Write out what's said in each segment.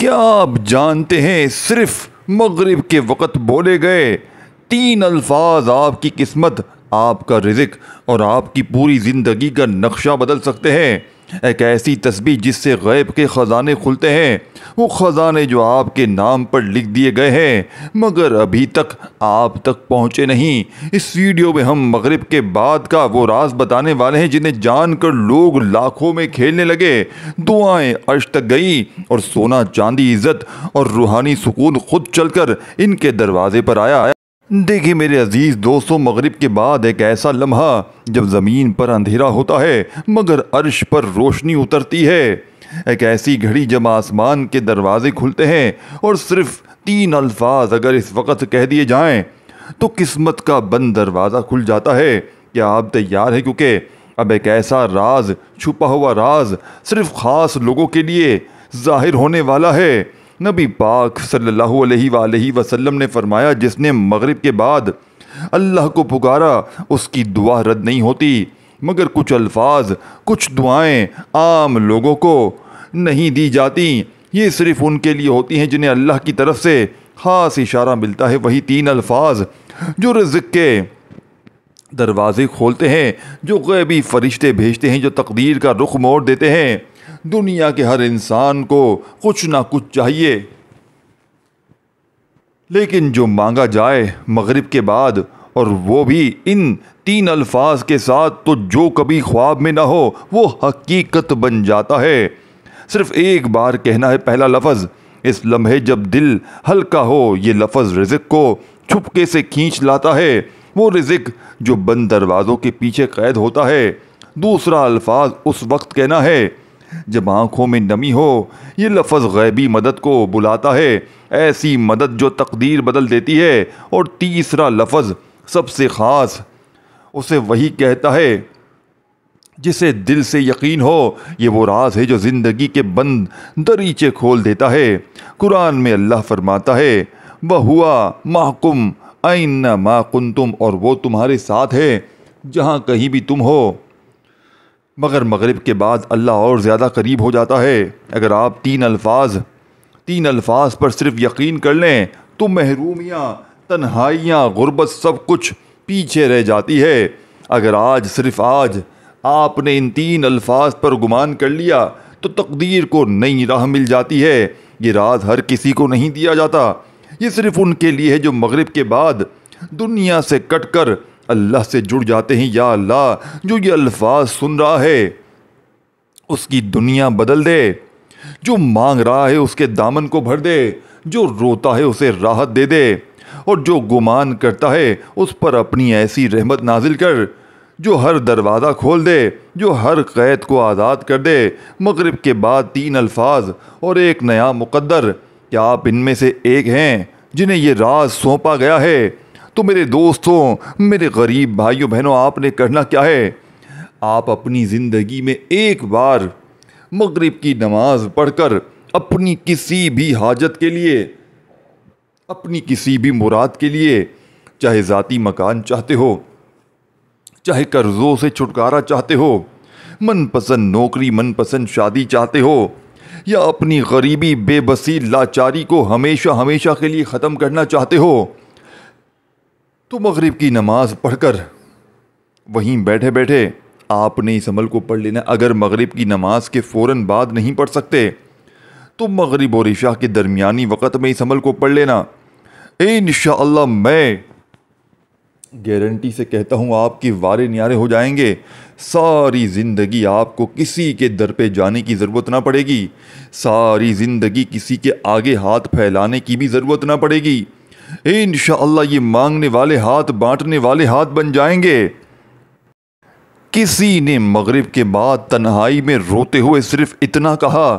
کیا آپ جانتے ہیں صرف مغرب کے وقت بولے گئے 3 الفاظ آپ کی قسمت، آپ کا رزق اور آپ کی پوری زندگی کا نقشہ بدل سکتے ہیں؟ ایک ایسی تسبیح جس سے غیب کے خزانے کھلتے ہیں، وہ خزانے جو آپ کے نام پر لکھ دیے گئے ہیں مگر ابھی تک آپ تک پہنچے نہیں۔ اس ویڈیو میں ہم مغرب کے بعد کا وہ راز بتانے والے ہیں جنہیں جان کر لوگ لاکھوں میں کھیلنے لگے، دعائیں عرش تک گئی اور سونا چاندی عزت اور روحانی سکون خود چل کر ان کے دروازے پر آیا۔ دیکھیں میرے عزیز دوستوں، مغرب کے بعد ایک ایسا لمحہ جب زمین پر اندھیرا ہوتا ہے مگر عرش پر روشنی اترتی ہے، ایک ایسی گھڑی جب آسمان کے دروازے کھلتے ہیں اور صرف 3 الفاظ اگر اس وقت کہہ دیے جائیں تو قسمت کا بند دروازہ کھل جاتا ہے۔ کیا آپ تیار ہیں؟ کیونکہ اب ایک ایسا راز، چھپا ہوا راز صرف خاص لوگوں کے لیے ظاہر ہونے والا ہے۔ نبی پاک صلی اللہ علیہ وآلہ وسلم نے فرمایا، جس نے مغرب کے بعد اللہ کو پکارا اس کی دعا رد نہیں ہوتی، مگر کچھ الفاظ، کچھ دعائیں عام لوگوں کو نہیں دی جاتی، یہ صرف ان کے لیے ہوتی ہیں جنہیں اللہ کی طرف سے خاص اشارہ ملتا ہے۔ وہی 3 الفاظ جو رزق کے دروازے کھولتے ہیں، جو غیبی فرشتے بھیجتے ہیں، جو تقدیر کا رخ موڑ دیتے ہیں۔ دنیا کے ہر انسان کو کچھ نہ کچھ چاہیے، لیکن جو مانگا جائے مغرب کے بعد اور وہ بھی ان 3 الفاظ کے ساتھ، تو جو کبھی خواب میں نہ ہو وہ حقیقت بن جاتا ہے۔ صرف ایک بار کہنا ہے پہلا لفظ، اس لمحے جب دل ہلکا ہو یہ لفظ رزق کو چھپکے سے کھینچ لاتا ہے، وہ رزق جو بند دروازوں کے پیچھے قید ہوتا ہے۔ دوسرا الفاظ اس وقت کہنا ہے جب آنکھوں میں نمی ہو، یہ لفظ غیبی مدد کو بلاتا ہے، ایسی مدد جو تقدیر بدل دیتی ہے۔ اور تیسرا لفظ سب سے خاص، اسے وہی کہتا ہے جسے دل سے یقین ہو، یہ وہ راز ہے جو زندگی کے بند دریچے کھول دیتا ہے۔ قرآن میں اللہ فرماتا ہے، وَهُوَ مَعَكُمْ أَيْنَمَا كُنْتُمْ، اور وہ تمہارے ساتھ ہے جہاں کہیں بھی تم ہو۔ مگر مغرب کے بعد اللہ اور زیادہ قریب ہو جاتا ہے۔ اگر آپ 3 الفاظ پر صرف یقین کر لیں تو محرومیاں، تنہائیاں، غربت سب کچھ پیچھے رہ جاتی ہے۔ اگر صرف آج آپ نے ان 3 الفاظ پر گمان کر لیا تو تقدیر کو نئی راہ مل جاتی ہے۔ یہ راز ہر کسی کو نہیں دیا جاتا، یہ صرف ان کے لیے ہے جو مغرب کے بعد دنیا سے کٹ کر اللہ سے جڑ جاتے ہیں۔ یا اللہ، جو یہ الفاظ سن رہا ہے اس کی دنیا بدل دے، جو مانگ رہا ہے اس کے دامن کو بھر دے، جو روتا ہے اسے راحت دے دے، اور جو گمان کرتا ہے اس پر اپنی ایسی رحمت نازل کر جو ہر دروازہ کھول دے، جو ہر قید کو آزاد کر دے۔ مغرب کے بعد 3 الفاظ اور ایک نیا مقدر، کیا آپ ان میں سے ایک ہیں جنہیں یہ راز سونپا گیا ہے؟ تو میرے دوستوں، میرے غریب بھائیوں بہنوں، آپ نے کرنا کیا ہے؟ آپ اپنی زندگی میں ایک بار مغرب کی نماز پڑھ کر اپنی کسی بھی حاجت کے لیے، اپنی کسی بھی مراد کے لیے، چاہے ذاتی مکان چاہتے ہو، چاہے قرضوں سے چھٹکارا چاہتے ہو، من پسند نوکری، من پسند شادی چاہتے ہو، یا اپنی غریبی، بے بسی، لاچاری کو ہمیشہ کے لیے ختم کرنا چاہتے ہو، تو مغرب کی نماز پڑھ کر وہیں بیٹھے بیٹھے آپ نے اس عمل کو پڑھ لینا۔ اگر مغرب کی نماز کے فوراً بعد نہیں پڑھ سکتے تو مغرب اور عشاء کے درمیانی وقت میں اس عمل کو پڑھ لینا۔ انشاءاللہ میں گارنٹی سے کہتا ہوں آپ کی وارے نیارے ہو جائیں گے۔ ساری زندگی آپ کو کسی کے در پہ جانے کی ضرورت نہ پڑے گی، ساری زندگی کسی کے آگے ہاتھ پھیلانے کی بھی ضرورت نہ پڑے گی۔ انشاءاللہ یہ مانگنے والے ہاتھ بانٹنے والے ہاتھ بن جائیں گے۔ کسی نے مغرب کے بعد تنہائی میں روتے ہوئے صرف اتنا کہا،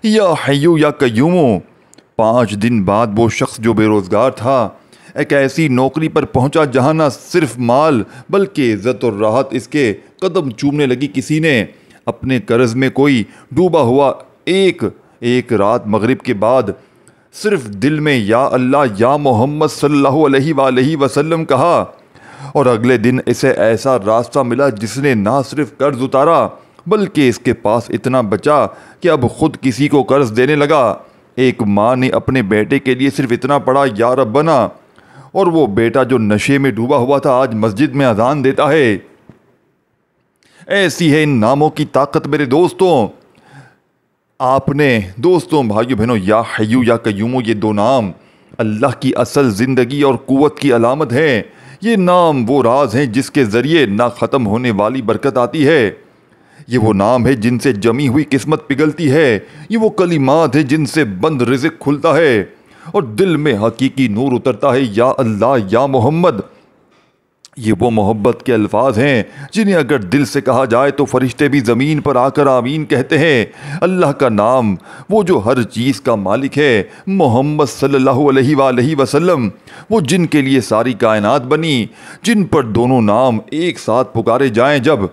یا حیو یا قیومو۔ 5 دن بعد وہ شخص جو بے روزگار تھا ایک ایسی نوکری پر پہنچا جہاں نہ صرف مال بلکہ عزت اور راحت اس کے قدم چومنے لگی۔ کسی نے اپنے قرض میں کوئی ڈوبا ہوا ایک رات مغرب کے بعد صرف دل میں یا اللہ یا محمد صلی اللہ علیہ وآلہ وسلم کہا، اور اگلے دن اسے ایسا راستہ ملا جس نے نہ صرف قرض اتارا بلکہ اس کے پاس اتنا بچا کہ اب خود کسی کو قرض دینے لگا۔ ایک ماں نے اپنے بیٹے کے لیے صرف اتنا پڑھا یا ربنا، اور وہ بیٹا جو نشے میں ڈوبا ہوا تھا آج مسجد میں اذان دیتا ہے۔ ایسی ہے ان ناموں کی طاقت میرے دوستوں۔ آپ نے دوستوں، بھائیو بہنوں، یا حیو یا قیوم، یہ دو نام اللہ کی اصل زندگی اور قوت کی علامت ہیں۔ یہ نام وہ راز ہیں جس کے ذریعے نہ ختم ہونے والی برکت آتی ہے۔ یہ وہ نام ہے جن سے جمی ہوئی قسمت پگھلتی ہے۔ یہ وہ کلمات ہیں جن سے بند رزق کھلتا ہے اور دل میں حقیقی نور اترتا ہے۔ یا اللہ، یا محمد، یہ وہ محبت کے الفاظ ہیں جنہیں اگر دل سے کہا جائے تو فرشتے بھی زمین پر آ کر آمین کہتے ہیں۔ اللہ کا نام، وہ جو ہر چیز کا مالک ہے، محمد صلی اللہ علیہ وآلہ وسلم، وہ جن کے لیے ساری کائنات بنی، جن پر دونوں نام ایک ساتھ پکارے جائیں جب،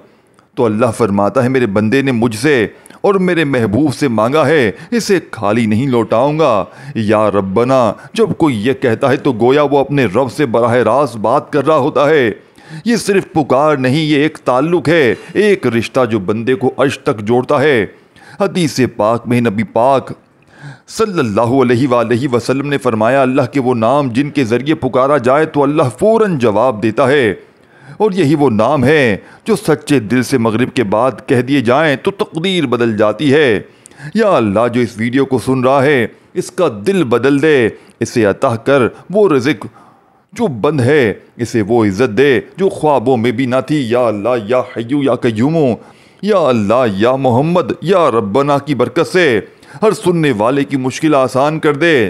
تو اللہ فرماتا ہے میرے بندے نے مجھ سے اور میرے محبوب سے مانگا ہے، اسے خالی نہیں لوٹاؤں گا۔ یا ربنا جب کوئی یہ کہتا ہے تو گویا وہ اپنے رب سے براہ راست بات کر رہا ہوتا ہے۔ یہ صرف پکار نہیں، یہ ایک تعلق ہے، ایک رشتہ جو بندے کو عرش تک جوڑتا ہے۔ حدیث پاک میں نبی پاک صلی اللہ علیہ وآلہ وسلم نے فرمایا، اللہ کے وہ نام جن کے ذریعے پکارا جائے تو اللہ فوراً جواب دیتا ہے، اور یہی وہ نام ہے جو سچے دل سے مغرب کے بعد کہہ دیے جائیں تو تقدیر بدل جاتی ہے۔ یا اللہ، جو اس ویڈیو کو سن رہا ہے اس کا دل بدل دے، اسے عطا کر وہ رزق جو بند ہے، اسے وہ عزت دے جو خوابوں میں بھی نہ تھی۔ یا اللہ، یا حیو یا قیوم، یا اللہ، یا محمد، یا ربنا کی برکت سے ہر سننے والے کی مشکل آسان کر دے،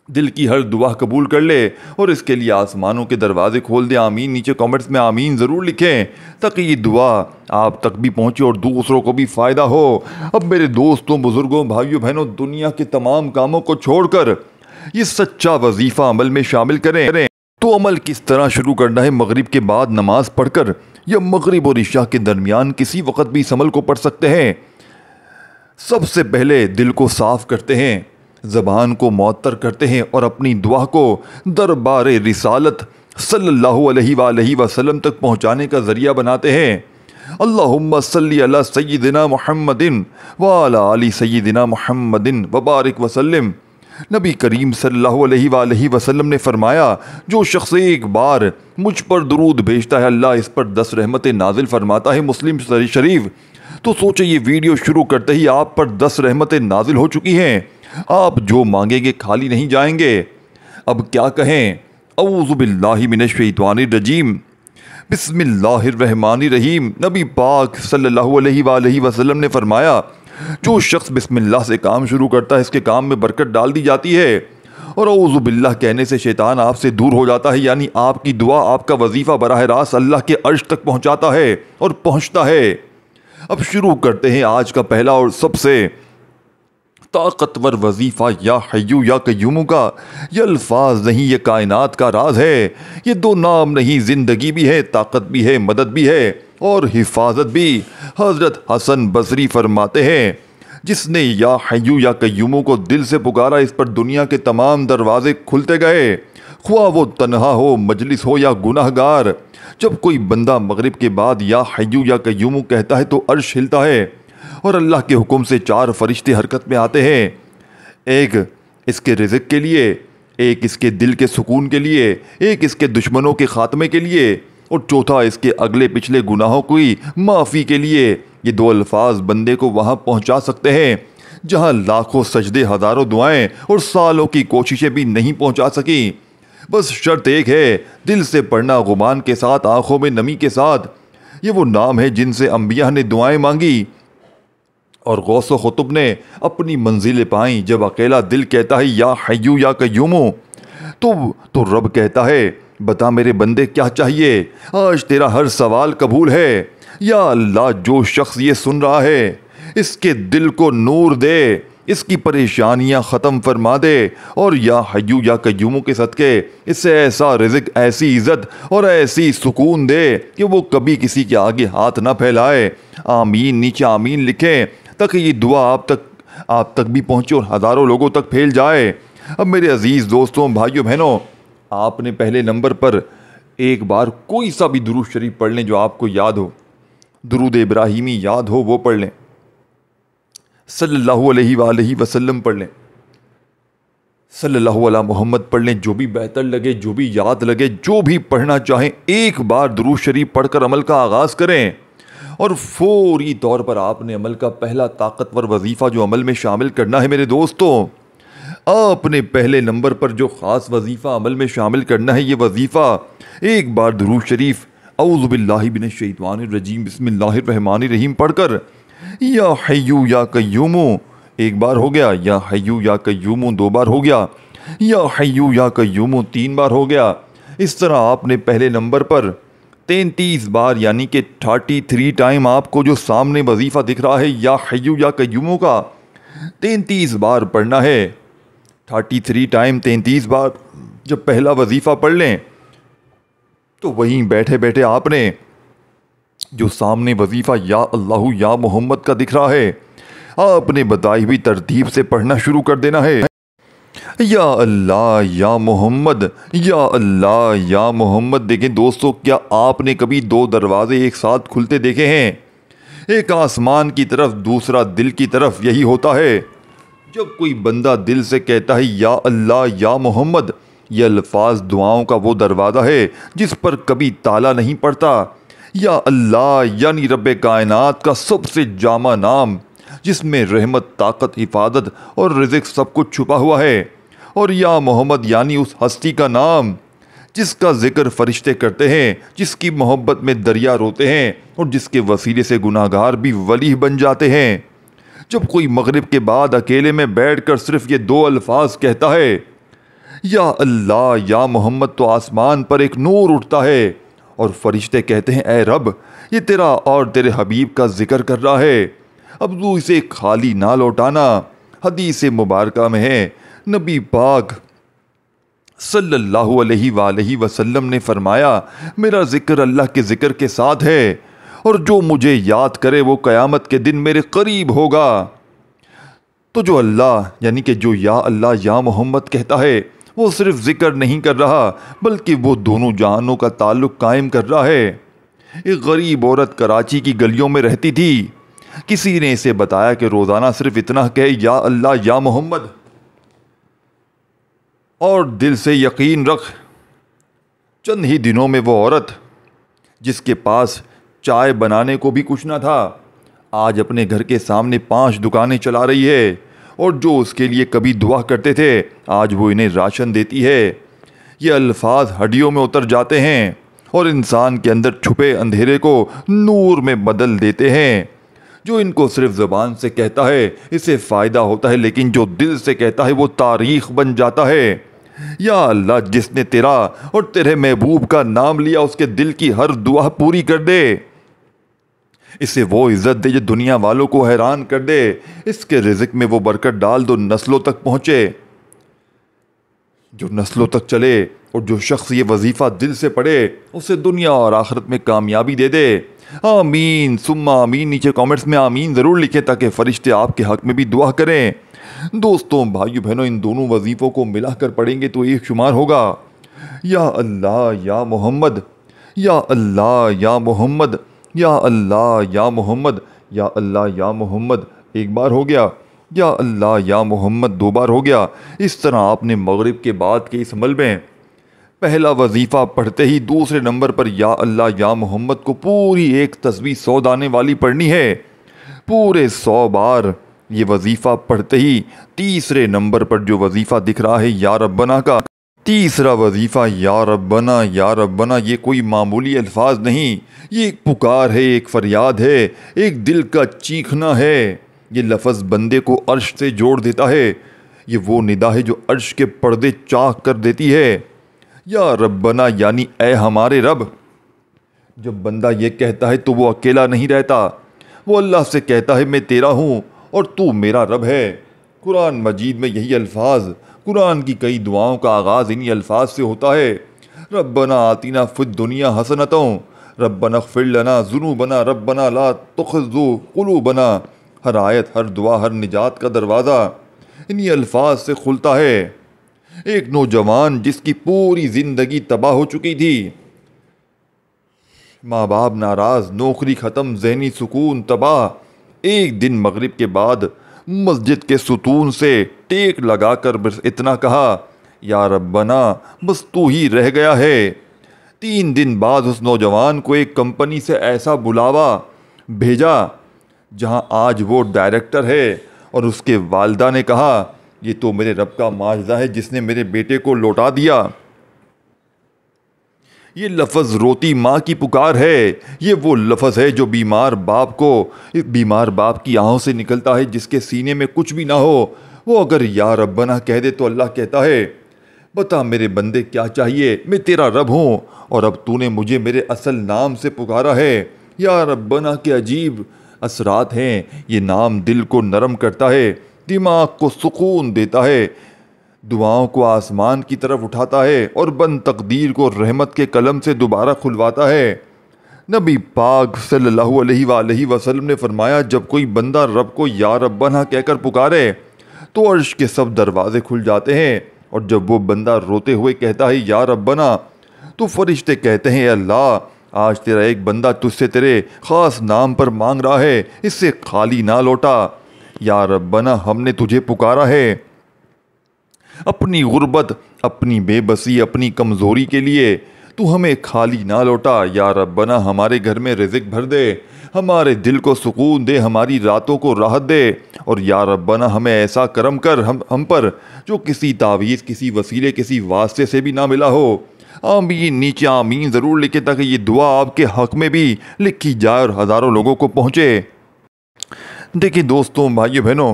دل کی ہر دعا قبول کر لے، اور اس کے لیے آسمانوں کے دروازے کھول دے۔ آمین۔ نیچے کامنٹس میں آمین ضرور لکھیں تاکہ یہ دعا آپ تک بھی پہنچے اور دوسروں کو بھی فائدہ ہو۔ اب میرے دوستوں، بزرگوں، بھائیوں، بہنوں، دنیا کے تمام کاموں کو چھوڑ کر یہ سچا وظیفہ عمل میں شامل کریں۔ تو عمل کس طرح شروع کرنا ہے؟ مغرب کے بعد نماز پڑھ کر یا مغرب اور عشاء کے درمیان کسی وقت بھی اس عمل کو پڑھ سکتے ہیں۔ سب سے پہلے دل کو صاف کرتے ہیں، زبان کو معطر کرتے ہیں اور اپنی دعا کو دربار رسالت صلی اللہ علیہ وآلہ وسلم تک پہنچانے کا ذریعہ بناتے ہیں۔ اللہم صلی علی سیدنا محمد وعلی آل سیدنا محمد وبارک وسلم۔ نبی کریم صلی اللہ علیہ وآلہ وسلم نے فرمایا، جو شخص ایک بار مجھ پر درود بھیجتا ہے اللہ اس پر 10 رحمتیں نازل فرماتا ہے۔ مسلم شریف۔ تو سوچے یہ ویڈیو شروع کرتے ہی آپ پر 10 رحمتیں نازل ہو چکی ہیں، آپ جو مانگیں گے خالی نہیں جائیں گے۔ اب کیا کہیں؟ اعوذ باللہ من الشیطان الرجیم، بسم اللہ الرحمن الرحیم۔ نبی پاک صلی اللہ علیہ وآلہ وسلم نے فرمایا، جو شخص بسم اللہ سے کام شروع کرتا ہے اس کے کام میں برکت ڈال دی جاتی ہے، اور اعوذ باللہ کہنے سے شیطان آپ سے دور ہو جاتا ہے، یعنی آپ کی دعا، آپ کا وظیفہ براہ راست اللہ کے عرش تک پہنچاتا ہے اور پہنچتا ہے۔ اب شروع کرتے ہیں آج کا پہلا اور سب سے طاقتور وظیفہ یا حیو یا قیوم کا۔ یہ الفاظ نہیں، یہ کائنات کا راز ہے۔ یہ دو نام نہیں، زندگی بھی ہے، طاقت بھی ہے، مدد بھی ہے اور حفاظت بھی۔ حضرت حسن بصری فرماتے ہیں، جس نے یا حیو یا قیوم کو دل سے پکارا اس پر دنیا کے تمام دروازے کھلتے گئے، خواہ وہ تنہا ہو، مجلس ہو یا گناہ گار۔ جب کوئی بندہ مغرب کے بعد یا حیو یا قیوم کہتا ہے تو عرش ہلتا ہے اور اللہ کے حکم سے 4 فرشتے حرکت میں آتے ہیں، ایک اس کے رزق کے لیے، ایک اس کے دل کے سکون کے لیے، ایک اس کے دشمنوں کے خاتمے کے لیے، اور چوتھا اس کے اگلے پچھلے گناہوں کی معافی کے لیے۔ یہ 2 الفاظ بندے کو وہاں پہنچا سکتے ہیں جہاں لاکھوں سجدے، ہزاروں دعائیں اور سالوں کی کوششیں بھی نہیں پہنچا سکیں۔ بس شرط ایک ہے، دل سے پڑھنا، غمان کے ساتھ، آنکھوں میں نمی کے ساتھ۔ یہ وہ نام ہے جن سے انبیاء نے دعائیں مانگی اور غوث و قطب نے اپنی منزلیں پائیں۔ جب اکیلا دل کہتا ہے یا حیو یا قیوم تو رب کہتا ہے، بتا میرے بندے کیا چاہیے، آج تیرا ہر سوال قبول ہے۔ یا اللہ، جو شخص یہ سن رہا ہے اس کے دل کو نور دے، اس کی پریشانیاں ختم فرما دے، اور یا حیو یا قیوم کے صدقے اسے ایسا رزق، ایسی عزت اور ایسی سکون دے کہ وہ کبھی کسی کے آگے ہاتھ نہ پھیلائے۔ آمین۔ نیچے آمین لکھیں تاکہ یہ دعا آپ تک بھی پہنچے اور ہزاروں لوگوں تک پھیل جائے۔ اب میرے عزیز دوستوں، بھائیوں، بہنوں، آپ نے پہلے نمبر پر ایک بار کوئی سا بھی درود شریف پڑھ لیں جو آپ کو یاد ہو، درود ابراہیمی یاد ہو وہ پڑھ لیں، صلی اللہ علیہ وآلہ وسلم پڑھ لیں، صلی اللہ علیہ محمد پڑھ لیں، جو بھی بہتر لگے، جو بھی یاد لگے، جو بھی پڑھنا چاہیں ایک بار درود شریف پڑھ کر عمل کا آغاز کریں، اور فوری طور پر آپ نے عمل کا پہلا طاقتور وظیفہ جو عمل میں شامل کرنا ہے میرے دوستوں، آپ نے پہلے نمبر پر جو خاص وظیفہ عمل میں شامل کرنا ہے، یہ وظیفہ ایک بار درود شریف اعوذ باللہ من الشیطان الرجیم بسم اللہ الرحمن الرحیم پڑھ کر یا حیو یا قیوم ایک بار ہو گیا، یا حیو یا قیوم دو بار ہو گیا، یا حیو یا قیوم تین بار ہو گیا. اس طرح آپ نے پہلے نمبر پر 33 بار یعنی کہ 33 ٹائم آپ کو جو سامنے وظیفہ دکھ رہا ہے یا حیو یا قیوم کا 33 بار پڑھنا ہے. 33 ٹائم 33 بار جب پہلا وظیفہ پڑھ لیں تو وہیں بیٹھے بیٹھے آپ نے جو سامنے وظیفہ یا اللہ یا محمد کا دکھ رہا ہے، آپ نے بتائی ہوئی ترتیب سے پڑھنا شروع کر دینا ہے. یا اللہ یا محمد، یا اللہ یا محمد. دیکھیں دوستو، کیا آپ نے کبھی دو دروازے ایک ساتھ کھلتے دیکھے ہیں؟ ایک آسمان کی طرف، دوسرا دل کی طرف. یہی ہوتا ہے جب کوئی بندہ دل سے کہتا ہے یا اللہ یا محمد. یہ الفاظ دعاؤں کا وہ دروازہ ہے جس پر کبھی تالا نہیں پڑتا. یا اللہ یعنی رب کائنات کا سب سے جامع نام، جس میں رحمت، طاقت، حفاظت اور رزق سب کچھ چھپا ہوا ہے. اور یا محمد یعنی اس ہستی کا نام جس کا ذکر فرشتے کرتے ہیں، جس کی محبت میں دریا روتے ہیں اور جس کے وسیلے سے گناہگار بھی ولی بن جاتے ہیں. جب کوئی مغرب کے بعد اکیلے میں بیٹھ کر صرف یہ دو الفاظ کہتا ہے یا اللہ یا محمد، تو آسمان پر ایک نور اٹھتا ہے اور فرشتے کہتے ہیں اے رب، یہ تیرا اور تیرے حبیب کا ذکر کر رہا ہے، اب تو اسے خالی نہ لوٹانا. حدیث مبارکہ میں ہے، نبی پاک صلی اللہ علیہ وآلہ وسلم نے فرمایا میرا ذکر اللہ کے ذکر کے ساتھ ہے، اور جو مجھے یاد کرے وہ قیامت کے دن میرے قریب ہوگا. تو جو اللہ یعنی کہ جو یا اللہ یا محمد کہتا ہے وہ صرف ذکر نہیں کر رہا بلکہ وہ دونوں جہانوں کا تعلق قائم کر رہا ہے. ایک غریب عورت کراچی کی گلیوں میں رہتی تھی. کسی نے اسے بتایا کہ روزانہ صرف اتنا کہے یا اللہ یا محمد، اور دل سے یقین رکھ چند ہی دنوں میں وہ عورت جس کے پاس چائے بنانے کو بھی کچھ نہ تھا، آج اپنے گھر کے سامنے 5 دکانیں چلا رہی ہے، اور جو اس کے لیے کبھی دعا کرتے تھے آج وہ انہیں راشن دیتی ہے. یہ الفاظ ہڈیوں میں اتر جاتے ہیں اور انسان کے اندر چھپے اندھیرے کو نور میں بدل دیتے ہیں. جو ان کو صرف زبان سے کہتا ہے اسے فائدہ ہوتا ہے، لیکن جو دل سے کہتا ہے وہ تاریخ بن جاتا ہے. یا اللہ، جس نے تیرا اور تیرے محبوب کا نام لیا اس کے دل کی ہر دعا پوری کر دے. اسے وہ عزت دے جو دنیا والوں کو حیران کر دے. اس کے رزق میں وہ برکت ڈال جو نسلوں تک پہنچے، جو نسلوں تک چلے. اور جو شخص یہ وظیفہ دل سے پڑھے اسے دنیا اور آخرت میں کامیابی دے دے. آمین ثم آمین. نیچے کامنٹس میں آمین ضرور لکھیں تاکہ فرشتے آپ کے حق میں بھی دعا کریں. دوستوں، بھائیو بہنوں، ان دونوں وظیفوں کو ملا کر پڑھیں گے تو ایک شمار ہوگا یا اللہ یا محمد، یا اللہ یا محمد، یا اللہ یا محمد، یا اللہ یا محمد ایک بار ہو گیا، یا اللہ یا محمد 2 بار ہو گیا. اس طرح آپ نے مغرب کے بعد کے اس عمل میں پہلا وظیفہ پڑھتے ہی دوسرے نمبر پر یا اللہ یا محمد کو پوری ایک تسبیح 100 دانے والی پڑھنی ہے. پورے 100 بار یہ وظیفہ پڑھتے ہی تیسرے نمبر پر جو وظیفہ دکھ رہا ہے یا ربنا کا، تیسرا وظیفہ یا ربنا یا ربنا، یہ کوئی معمولی الفاظ نہیں، یہ ایک پکار ہے، ایک فریاد ہے، ایک دل کا چیخنا ہے. یہ لفظ بندے کو عرش سے جوڑ دیتا ہے. یہ وہ ندا ہے جو عرش کے پردے چاک کر دیتی ہے. یا ربنا یعنی اے ہمارے رب. جب بندہ یہ کہتا ہے تو وہ اکیلا نہیں رہتا، وہ اللہ سے کہتا ہے میں تیرا ہوں اور تو میرا رب ہے. قرآن مجید میں یہی الفاظ، قرآن کی کئی دعاؤں کا آغاز انہی الفاظ سے ہوتا ہے. ربنا آتنا فی الدنیا حسنۃ، ربنا اغفر لنا ذنوبنا، ربنا لا تخذ قلوبنا. ہر آیت، ہر دعا، ہر نجات کا دروازہ انہی الفاظ سے کھلتا ہے. ایک نوجوان جس کی پوری زندگی تباہ ہو چکی تھی، ماں باپ ناراض، نوکری ختم، ذہنی سکون تباہ، ایک دن مغرب کے بعد مسجد کے ستون سے ٹیک لگا کر بس اتنا کہا، یا ربنا بس تو ہی رہ گیا ہے۔ 3 دن بعد اس نوجوان کو ایک کمپنی سے ایسا بلاوا بھیجا جہاں آج وہ ڈائریکٹر ہے، اور اس کے والدہ نے کہا، یہ تو میرے رب کا معجزہ ہے جس نے میرے بیٹے کو لوٹا دیا۔ یہ لفظ روتی ماں کی پکار ہے، یہ وہ لفظ ہے جو بیمار باپ کی آنکھوں سے نکلتا ہے جس کے سینے میں کچھ بھی نہ ہو۔ وہ اگر یا ربنا کہہ دے تو اللہ کہتا ہے، بتا میرے بندے کیا چاہیے، میں تیرا رب ہوں، اور اب تو نے مجھے میرے اصل نام سے پکارا ہے۔ یا ربنا کے عجیب اثرات ہیں، یہ نام دل کو نرم کرتا ہے، دماغ کو سکون دیتا ہے، دعاؤں کو آسمان کی طرف اٹھاتا ہے، اور بند تقدیر کو رحمت کے قلم سے دوبارہ کھلواتا ہے۔ نبی پاک صلی اللہ علیہ وآلہ وسلم نے فرمایا، جب کوئی بندہ رب کو یا ربنا کہہ کر پکارے تو عرش کے سب دروازے کھل جاتے ہیں، اور جب وہ بندہ روتے ہوئے کہتا ہے یا ربنا تو فرشتے کہتے ہیں، اے اللہ آج تیرا ایک بندہ تجھ سے تیرے خاص نام پر مانگ رہا ہے، اس سے خالی نہ لوٹا۔ یا ربنا ہم نے تجھے پکارا ہے اپنی غربت، اپنی بے بسی، اپنی کمزوری کے لیے، تو ہمیں خالی نہ لوٹا۔ یا ربنا ہمارے گھر میں رزق بھر دے، ہمارے دل کو سکون دے، ہماری راتوں کو راحت دے، اور یا ربنا ہمیں ایسا کرم کر ہم پر جو کسی تعویذ، کسی وسیلے، کسی واسطے سے بھی نہ ملا ہو۔ آمین، نیچے آمین ضرور لکھیں تاکہ یہ دعا آپ کے حق میں بھی لکھی جائے اور ہزاروں لوگوں کو پہنچے۔ دیکھیں دوستوں، بھائیو بہنوں،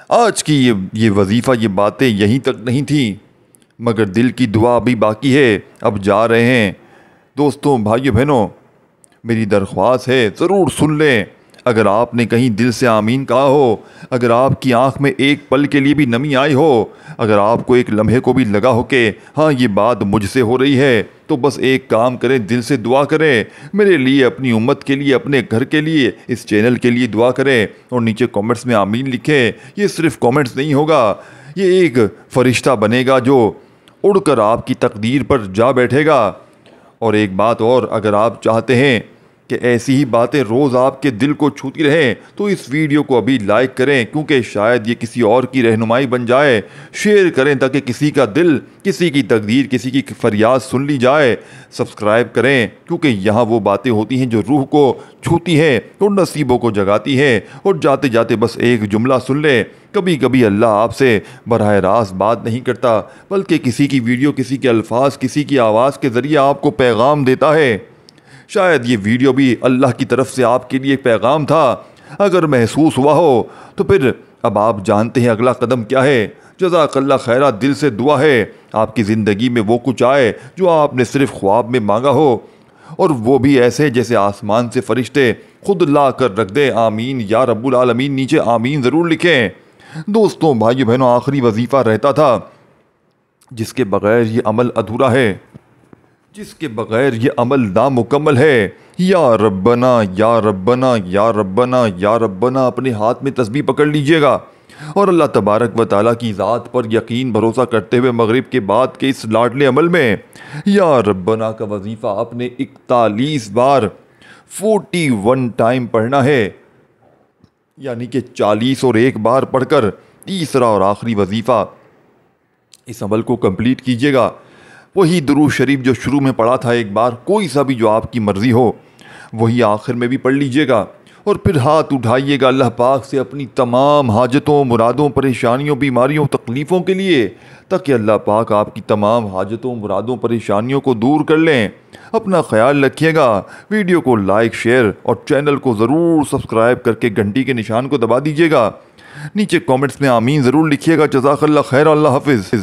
آج کی یہ وظیفہ، یہ باتیں یہیں تک نہیں تھیں، مگر دل کی دعا ابھی باقی ہے، اب جا رہے ہیں۔ دوستوں، بھائیو بہنوں، میری درخواست ہے ضرور سن لیں۔ اگر آپ نے کہیں دل سے آمین کہا ہو، اگر آپ کی آنکھ میں ایک پل کے لیے بھی نمی آئی ہو، اگر آپ کو ایک لمحے کو بھی لگا ہو کہ ہاں یہ بات مجھ سے ہو رہی ہے، تو بس ایک کام کریں، دل سے دعا کریں میرے لیے، اپنی امت کے لیے، اپنے گھر کے لیے، اس چینل کے لیے دعا کریں، اور نیچے کامنٹس میں آمین لکھیں۔ یہ صرف کامنٹس نہیں ہوگا، یہ ایک فرشتہ بنے گا جو اڑ کر آپ کی تقدیر پر جا بیٹھے گا۔ اور ایک بات اور، اگر آپ چاہتے ہیں کہ ایسی ہی باتیں روز آپ کے دل کو چھوتی رہیں تو اس ویڈیو کو ابھی لائک کریں، کیونکہ شاید یہ کسی اور کی رہنمائی بن جائے۔ شیئر کریں تاکہ کسی کا دل، کسی کی تقدیر، کسی کی فریاد سن لی جائے۔ سبسکرائب کریں کیونکہ یہاں وہ باتیں ہوتی ہیں جو روح کو چھوتی ہیں اور نصیبوں کو جگاتی ہیں۔ اور جاتے جاتے بس ایک جملہ سن لیں، کبھی کبھی اللہ آپ سے براہ راست بات نہیں کرتا، بلکہ کسی کی ویڈیو، کسی کے الفاظ، کسی کی آواز کے ذریعے آپ کو پیغام دیتا ہے۔ شاید یہ ویڈیو بھی اللہ کی طرف سے آپ کے لیے ایک پیغام تھا۔ اگر محسوس ہوا ہو تو پھر اب آپ جانتے ہیں اگلا قدم کیا ہے۔ جزاک اللہ خیرہ، دل سے دعا ہے آپ کی زندگی میں وہ کچھ آئے جو آپ نے صرف خواب میں مانگا ہو، اور وہ بھی ایسے جیسے آسمان سے فرشتے خود لا کر رکھ دیں۔ آمین یا رب العالمین، نیچے آمین ضرور لکھیں۔ دوستوں، بھائیو بہنوں، آخری وظیفہ رہتا تھا جس کے بغیر یہ عمل ادھورا ہے، جس کے بغیر یہ عمل نامکمل ہے۔ یا ربنا، یا ربنا، یا ربنا، یا ربنا اپنے ہاتھ میں تسبیح پکڑ لیجئے گا، اور اللہ تبارک و تعالیٰ کی ذات پر یقین بھروسہ کرتے ہوئے مغرب کے بعد کے اس لاڈلے عمل میں یا ربنا کا وظیفہ اپنے 41 بار 41 ٹائم پڑھنا ہے، یعنی کہ 40 اور 1 بار پڑھ کر تیسرا اور آخری وظیفہ اس عمل کو کمپلیٹ کیجئے گا۔ وہی درود شریف جو شروع میں پڑھا تھا ایک بار، کوئی سا بھی جو آپ کی مرضی ہو، وہی آخر میں بھی پڑھ لیجئے گا، اور پھر ہاتھ اٹھائیے گا اللہ پاک سے اپنی تمام حاجتوں، مرادوں، پریشانیوں، بیماریوں، تکلیفوں کے لیے، تاکہ اللہ پاک آپ کی تمام حاجتوں، مرادوں، پریشانیوں کو دور کر لیں۔ اپنا خیال رکھیے گا، ویڈیو کو لائک، شیئر اور چینل کو ضرور سبسکرائب کر کے گھنٹی کے نشان کو دبا دیجئے گا۔ نیچے کامنٹس میں آمین ضرور لکھیے گا۔ جزاک اللہ خیر، اللہ حافظ۔